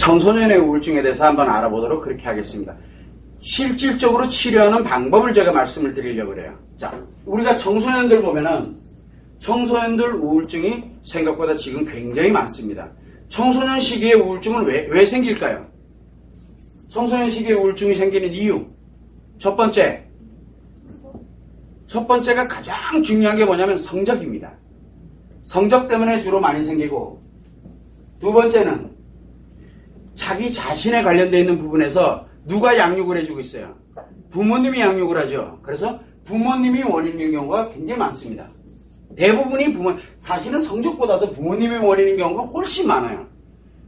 청소년의 우울증에 대해서 한번 알아보도록 그렇게 하겠습니다. 실질적으로 치료하는 방법을 제가 말씀을 드리려고 그래요. 자, 우리가 청소년들 보면은 청소년들 우울증이 생각보다 지금 굉장히 많습니다. 청소년 시기에 우울증은 왜 생길까요? 청소년 시기에 우울증이 생기는 이유. 첫 번째가 가장 중요한 게 뭐냐면 성적입니다. 성적 때문에 주로 많이 생기고, 두 번째는 자기 자신에 관련되어 있는 부분에서 누가 양육을 해주고 있어요? 부모님이 양육을 하죠. 그래서 부모님이 원인인 경우가 굉장히 많습니다. 대부분이 사실은 성적보다도 부모님이 원인인 경우가 훨씬 많아요.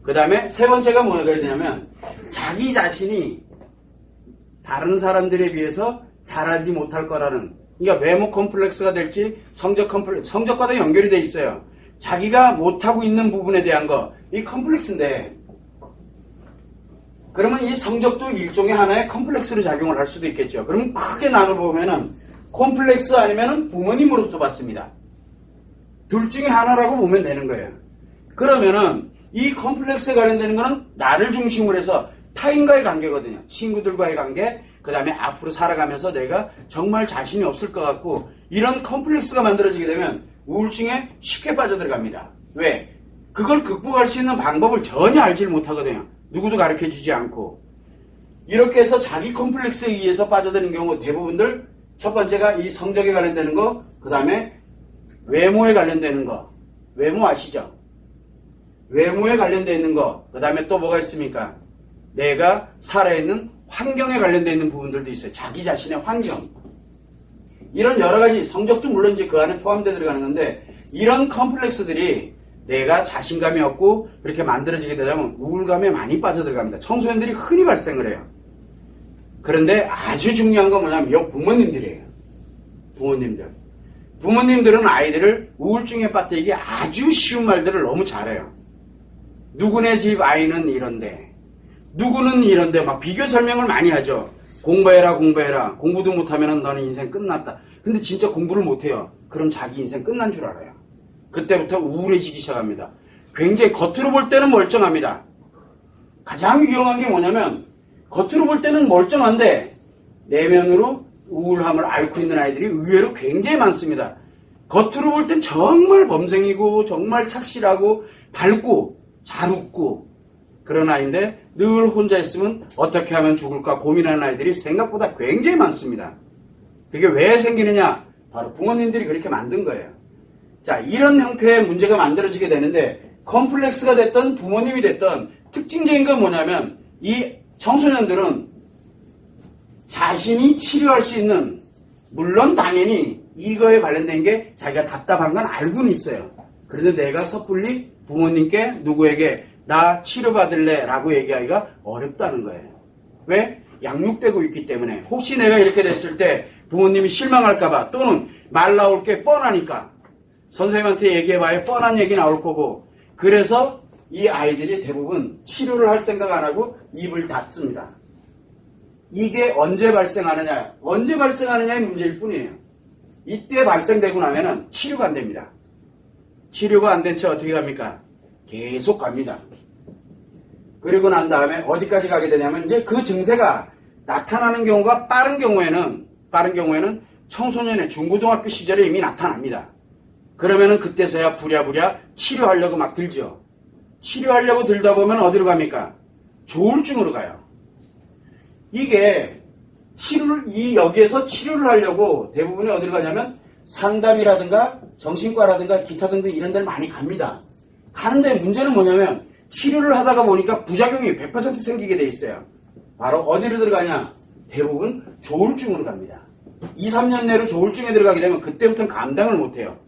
그 다음에 세 번째가 뭐가 되냐면 자기 자신이 다른 사람들에 비해서 잘하지 못할 거라는, 그러니까 외모 컴플렉스가 될지 성적 컴플렉스, 성적과도 연결이 돼 있어요. 자기가 못하고 있는 부분에 대한 거, 이 컴플렉스인데, 그러면 이 성적도 일종의 하나의 컴플렉스로 작용을 할 수도 있겠죠. 그러면 크게 나눠보면은 콤플렉스 아니면은 부모님으로부터 받습니다. 둘 중에 하나라고 보면 되는 거예요. 그러면은 이 컴플렉스에 관련되는 거는 나를 중심으로 해서 타인과의 관계거든요. 친구들과의 관계, 그 다음에 앞으로 살아가면서 내가 정말 자신이 없을 것 같고, 이런 컴플렉스가 만들어지게 되면 우울증에 쉽게 빠져들어갑니다. 왜? 그걸 극복할 수 있는 방법을 전혀 알지 못하거든요. 누구도 가르쳐주지 않고. 이렇게 해서 자기 컴플렉스에 의해서 빠져드는 경우 대부분들, 첫 번째가 이 성적에 관련되는 거, 그 다음에 외모에 관련되는 거. 외모 아시죠? 외모에 관련되어 있는 거, 그 다음에 또 뭐가 있습니까? 내가 살아있는 환경에 관련되어 있는 부분들도 있어요. 자기 자신의 환경. 이런 여러 가지, 성적도 물론 이제 그 안에 포함되어 들어가는 건데, 이런 컴플렉스들이 내가 자신감이 없고 그렇게 만들어지게 되면 우울감에 많이 빠져들어갑니다. 청소년들이 흔히 발생을 해요. 그런데 아주 중요한 건 뭐냐면 이 부모님들이에요. 부모님들은 아이들을 우울증에 빠뜨리기 아주 쉬운 말들을 너무 잘해요. 누구네 집 아이는 이런데, 누구는 이런데, 막 비교 설명을 많이 하죠. 공부해라. 공부도 못하면 너는 인생 끝났다. 근데 진짜 공부를 못해요. 그럼 자기 인생 끝난 줄 알아요. 그때부터 우울해지기 시작합니다. 굉장히 겉으로 볼 때는 멀쩡합니다. 가장 위험한 게 뭐냐면 겉으로 볼 때는 멀쩡한데 내면으로 우울함을 앓고 있는 아이들이 의외로 굉장히 많습니다. 겉으로 볼 땐 정말 범생이고 정말 착실하고 밝고 잘 웃고 그런 아이인데 늘 혼자 있으면 어떻게 하면 죽을까 고민하는 아이들이 생각보다 굉장히 많습니다. 그게 왜 생기느냐? 바로 부모님들이 그렇게 만든 거예요. 자, 이런 형태의 문제가 만들어지게 되는데 컴플렉스가 됐던 부모님이 됐던 특징적인 건 뭐냐면 이 청소년들은 자신이 치료할 수 있는, 물론 당연히 이거에 관련된 게 자기가 답답한 건 알고는 있어요. 그런데 내가 섣불리 부모님께 누구에게 나 치료받을래 라고 얘기하기가 어렵다는 거예요. 왜? 양육되고 있기 때문에. 혹시 내가 이렇게 됐을 때 부모님이 실망할까봐, 또는 말 나올 게 뻔하니까 선생님한테 얘기해봐야 뻔한 얘기 나올 거고, 그래서 이 아이들이 대부분 치료를 할 생각 안 하고 입을 닫습니다. 이게 언제 발생하느냐의 문제일 뿐이에요. 이때 발생되고 나면은 치료가 안 됩니다. 치료가 안 된 채 어떻게 갑니까? 계속 갑니다. 그리고 난 다음에 어디까지 가게 되냐면 이제 그 증세가 나타나는 경우가 빠른 경우에는 청소년의 중고등학교 시절에 이미 나타납니다. 그러면은 그때서야 부랴부랴 치료하려고 막 들죠. 치료하려고 들다 보면 어디로 갑니까? 조울증으로 가요. 이게 여기에서 치료를 하려고 대부분이 어디로 가냐면 상담이라든가 정신과라든가 기타 등등 이런 데를 많이 갑니다. 가는데 문제는 뭐냐면 치료를 하다가 보니까 부작용이 100% 생기게 돼 있어요. 바로 어디로 들어가냐? 대부분 조울증으로 갑니다. 2, 3년 내로 조울증에 들어가게 되면 그때부터는 감당을 못해요.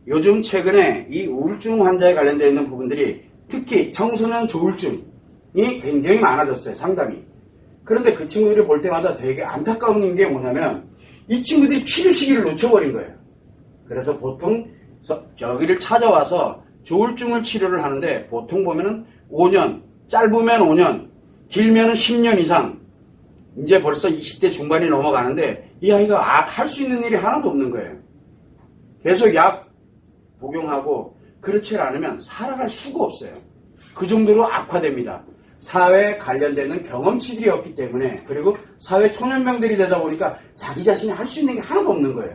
요즘 최근에 이 우울증 환자에 관련되어 있는 부분들이 특히 청소년 조울증이 굉장히 많아졌어요. 상담이. 그런데 그 친구들이 볼 때마다 되게 안타까운 게 뭐냐면 이 친구들이 치료 시기를 놓쳐버린 거예요. 그래서 보통 저기를 찾아와서 조울증을 치료를 하는데 보통 보면은 5년, 짧으면 5년, 길면은 10년 이상, 이제 벌써 20대 중반이 넘어가는데 이 아이가 할 수 있는 일이 하나도 없는 거예요. 계속 약 복용하고 그렇지 않으면 살아갈 수가 없어요. 그 정도로 악화됩니다. 사회 관련되는 경험치들이 없기 때문에, 그리고 사회 초년병들이 되다 보니까 자기 자신이 할 수 있는 게 하나도 없는 거예요.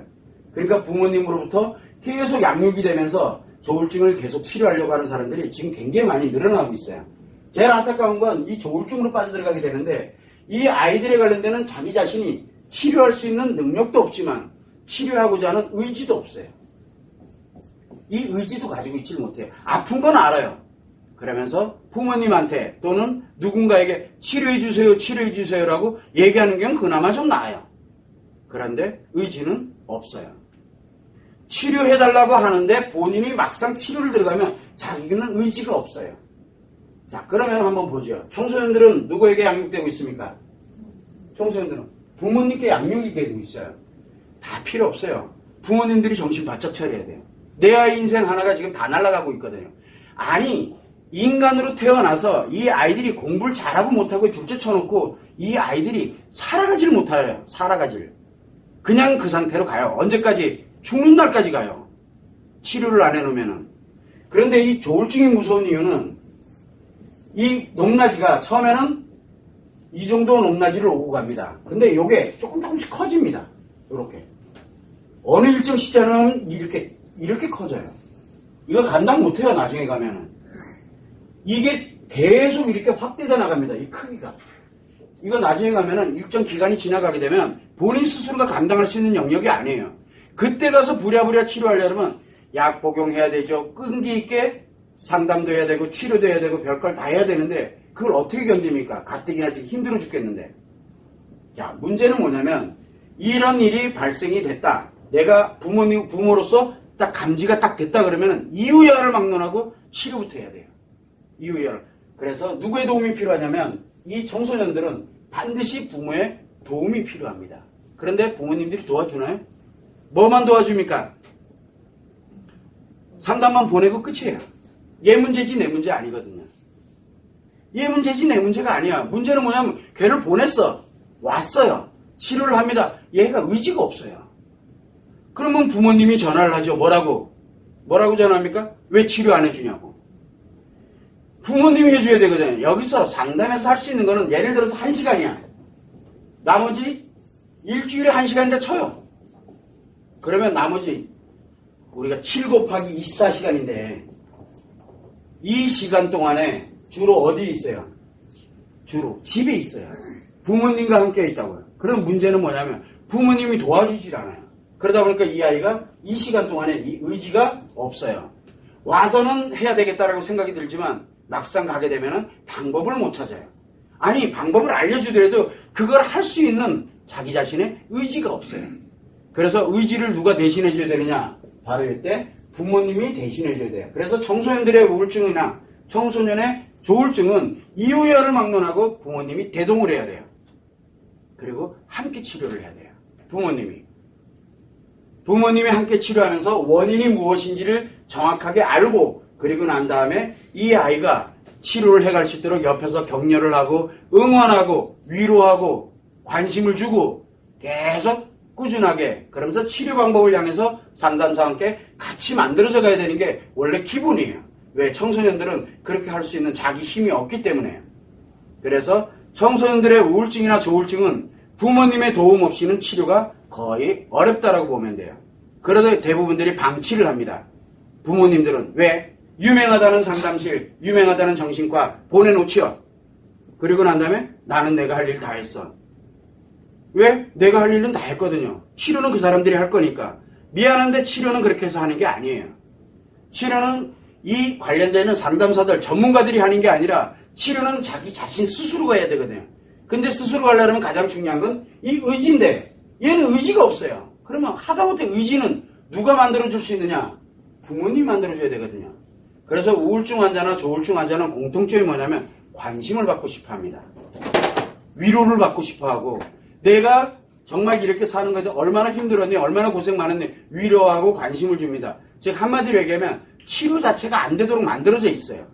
그러니까 부모님으로부터 계속 양육이 되면서 조울증을 계속 치료하려고 하는 사람들이 지금 굉장히 많이 늘어나고 있어요. 제일 안타까운 건 이 조울증으로 빠져들어가게 되는데, 이 아이들에 관련되는 자기 자신이 치료할 수 있는 능력도 없지만 치료하고자 하는 의지도 없어요. 이 의지도 가지고 있지를 못해요. 아픈 건 알아요. 그러면서 부모님한테 또는 누군가에게 치료해주세요, 치료해주세요라고 얘기하는 경우는 그나마 좀 나아요. 그런데 의지는 없어요. 치료해달라고 하는데 본인이 막상 치료를 들어가면 자기는 의지가 없어요. 자, 그러면 한번 보죠. 청소년들은 누구에게 양육되고 있습니까? 청소년들은 부모님께 양육이 되고 있어요. 다 필요 없어요. 부모님들이 정신 바짝 차려야 돼요. 내 아이 인생 하나가 지금 다 날아가고 있거든요. 아니, 인간으로 태어나서 이 아이들이 공부를 잘하고 못하고 둘째 쳐놓고 이 아이들이 살아가지를 못해요. 살아가지를. 그냥 그 상태로 가요. 언제까지? 죽는 날까지 가요. 치료를 안 해놓으면은. 그런데 이 조울증이 무서운 이유는 이 높낮이가 처음에는 이 정도 높낮이를 오고 갑니다. 근데 이게 조금씩 커집니다. 이렇게. 어느 일정 시점은 이렇게 커져요. 이거 감당 못해요. 나중에 가면은. 이게 계속 이렇게 확대돼 나갑니다. 이 크기가. 이거 나중에 가면은 일정 기간이 지나가게 되면 본인 스스로가 감당할 수 있는 영역이 아니에요. 그때 가서 부랴부랴 치료하려면 약 복용해야 되죠. 끈기 있게 상담도 해야 되고 치료도 해야 되고 별걸 다 해야 되는데 그걸 어떻게 견딥니까? 가뜩이나 지금 힘들어 죽겠는데. 자, 문제는 뭐냐면 이런 일이 발생이 됐다. 내가 부모로서 딱 감지가 딱 됐다 그러면 이유야를 막론하고 치료부터 해야 돼요. 이유야를. 그래서 누구의 도움이 필요하냐면 이 청소년들은 반드시 부모의 도움이 필요합니다. 그런데 부모님들이 도와주나요? 뭐만 도와줍니까? 상담만 보내고 끝이에요. 얘 문제지 내 문제 아니거든요. 얘 문제지 내 문제가 아니야. 문제는 뭐냐면 걔를 보냈어. 왔어요. 치료를 합니다. 얘가 의지가 없어요. 그러면 부모님이 전화를 하죠. 뭐라고 전화합니까? 왜 치료 안 해주냐고. 부모님이 해줘야 되거든요. 여기서 상담에서 할 수 있는 거는 예를 들어서 1시간이야. 나머지 일주일에 1시간인데 쳐요. 그러면 나머지 우리가 7 곱하기 24시간인데 이 시간 동안에 주로 어디 있어요? 주로 집에 있어요. 부모님과 함께 있다고요. 그럼 문제는 뭐냐면 부모님이 도와주질 않아요. 그러다 보니까 이 아이가 이 시간 동안에 이 의지가 없어요. 와서는 해야 되겠다라고 생각이 들지만 막상 가게 되면 방법을 못 찾아요. 아니, 방법을 알려주더라도 그걸 할 수 있는 자기 자신의 의지가 없어요. 그래서 의지를 누가 대신해 줘야 되느냐? 바로 이때 부모님이 대신해 줘야 돼요. 그래서 청소년들의 우울증이나 청소년의 조울증은 이유야를 막론하고 부모님이 대동을 해야 돼요. 그리고 함께 치료를 해야 돼요. 부모님이 함께 치료하면서 원인이 무엇인지를 정확하게 알고 그리고 난 다음에 이 아이가 치료를 해갈 수 있도록 옆에서 격려를 하고 응원하고 위로하고 관심을 주고 계속 꾸준하게 그러면서 치료 방법을 향해서 상담사와 함께 같이 만들어서 가야 되는 게 원래 기본이에요. 왜? 청소년들은 그렇게 할 수 있는 자기 힘이 없기 때문에요. 그래서 청소년들의 우울증이나 조울증은 부모님의 도움 없이는 치료가 거의 어렵다라고 보면 돼요. 그러다 대부분들이 방치를 합니다. 부모님들은 왜? 유명하다는 상담실, 유명하다는 정신과 보내놓지요. 그리고 난 다음에 나는 내가 할 일 다 했어. 왜? 내가 할 일은 다 했거든요. 치료는 그 사람들이 할 거니까. 미안한데 치료는 그렇게 해서 하는 게 아니에요. 치료는 이 관련되는 상담사들, 전문가들이 하는 게 아니라 치료는 자기 자신 스스로가 해야 되거든요. 근데 스스로 하려면 가장 중요한 건 이 의지인데 얘는 의지가 없어요. 그러면 하다못해 의지는 누가 만들어줄 수 있느냐? 부모님이 만들어줘야 되거든요. 그래서 우울증 환자나 조울증 환자는 공통점이 뭐냐면 관심을 받고 싶어 합니다. 위로를 받고 싶어 하고 내가 정말 이렇게 사는 건데 얼마나 힘들었니? 얼마나 고생 많았니? 위로하고 관심을 줍니다. 즉 한마디로 얘기하면 치료 자체가 안 되도록 만들어져 있어요.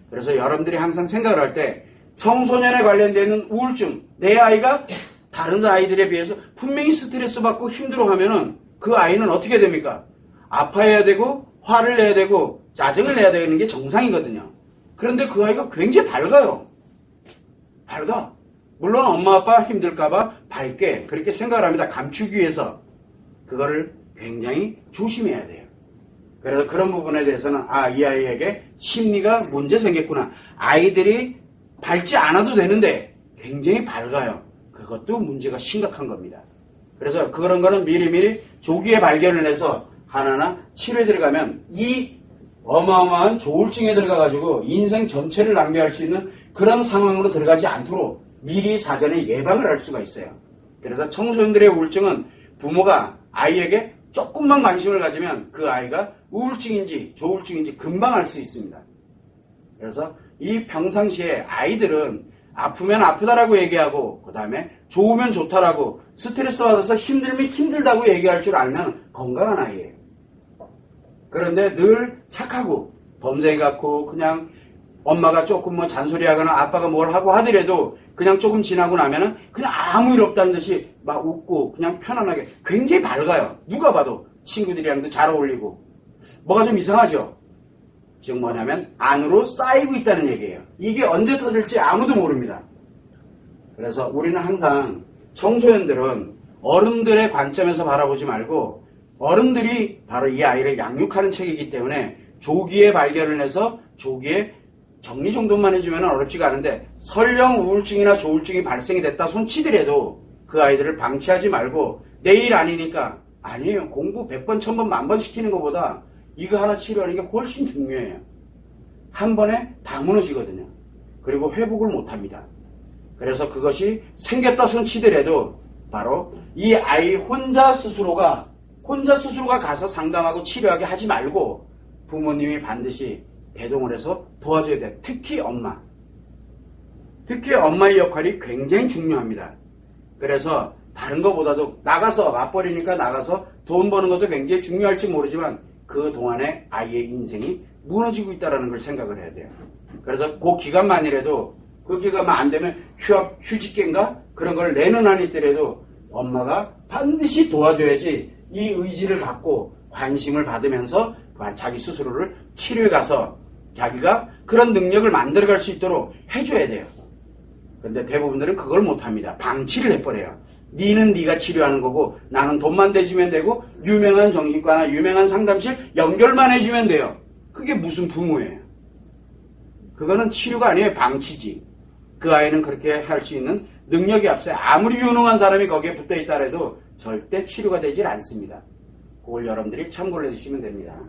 그래서 여러분들이 항상 생각을 할 때 청소년에 관련되는 우울증, 내 아이가 다른 아이들에 비해서 분명히 스트레스 받고 힘들어하면은 그 아이는 어떻게 됩니까? 아파해야 되고 화를 내야 되고 짜증을 내야 되는 게 정상이거든요. 그런데 그 아이가 굉장히 밝아요. 밝아. 물론 엄마 아빠 힘들까봐 밝게 그렇게 생각을 합니다. 감추기 위해서. 그거를 굉장히 조심해야 돼요. 그래서 그런 부분에 대해서는 이 아이에게 심리가 문제 생겼구나. 아이들이 밝지 않아도 되는데 굉장히 밝아요. 그것도 문제가 심각한 겁니다. 그래서 그런 거는 미리미리 조기에 발견을 해서 하나하나 치료에 들어가면 이 어마어마한 조울증에 들어가가지고 인생 전체를 낭비할 수 있는 그런 상황으로 들어가지 않도록 미리 사전에 예방을 할 수가 있어요. 그래서 청소년들의 우울증은 부모가 아이에게 조금만 관심을 가지면 그 아이가 우울증인지 조울증인지 금방 알 수 있습니다. 그래서 이 평상시에 아이들은 아프면 아프다라고 얘기하고 그 다음에 좋으면 좋다라고 스트레스 받아서 힘들면 힘들다고 얘기할 줄 알면 건강한 아이예요. 그런데 늘 착하고 범죄 같고 그냥 엄마가 조금 뭐 잔소리하거나 아빠가 뭘 하고 하더라도 그냥 조금 지나고 나면은 그냥 아무 일 없다는 듯이 막 웃고 그냥 편안하게 굉장히 밝아요. 누가 봐도 친구들이랑도 잘 어울리고 뭐가 좀 이상하죠? 즉 뭐냐면 안으로 쌓이고 있다는 얘기예요. 이게 언제 터질지 아무도 모릅니다. 그래서 우리는 항상 청소년들은 어른들의 관점에서 바라보지 말고 어른들이 바로 이 아이를 양육하는 책이기 때문에 조기에 발견을 해서 조기에 정리정돈만 해주면 어렵지가 않은데 설령 우울증이나 조울증이 발생이 됐다 손치더라도 그 아이들을 방치하지 말고 내일 아니니까 아니에요. 공부 100번, 1000번, 10,000번 시키는 것보다 이거 하나 치료하는 게 훨씬 중요해요. 한 번에 다 무너지거든요. 그리고 회복을 못합니다. 그래서 그것이 생겼다 손치더라도 바로 이 아이 혼자 스스로가 가서 상담하고 치료하게 하지 말고 부모님이 반드시 대동을 해서 도와줘야 돼. 특히 엄마. 특히 엄마의 역할이 굉장히 중요합니다. 그래서 다른 것보다도 나가서 맞벌이니까 나가서 돈 버는 것도 굉장히 중요할지 모르지만 그 동안에 아이의 인생이 무너지고 있다는 걸 생각을 해야 돼요. 그래서 그 기간만이라도 그 기간만 안 되면 휴직계인가 그런 걸 내는 한이 있더라도 엄마가 반드시 도와줘야지 이 의지를 갖고 관심을 받으면서 자기 스스로를 치료에 가서 자기가 그런 능력을 만들어갈 수 있도록 해줘야 돼요. 근데 대부분들은 그걸 못합니다. 방치를 해버려요. 니는 네가 치료하는 거고 나는 돈만 대주면 되고 유명한 정신과나 유명한 상담실 연결만 해주면 돼요. 그게 무슨 부모예요. 그거는 치료가 아니에요. 방치지. 그 아이는 그렇게 할 수 있는 능력이 없어요. 아무리 유능한 사람이 거기에 붙어 있다 해도 절대 치료가 되질 않습니다. 그걸 여러분들이 참고를 해주시면 됩니다.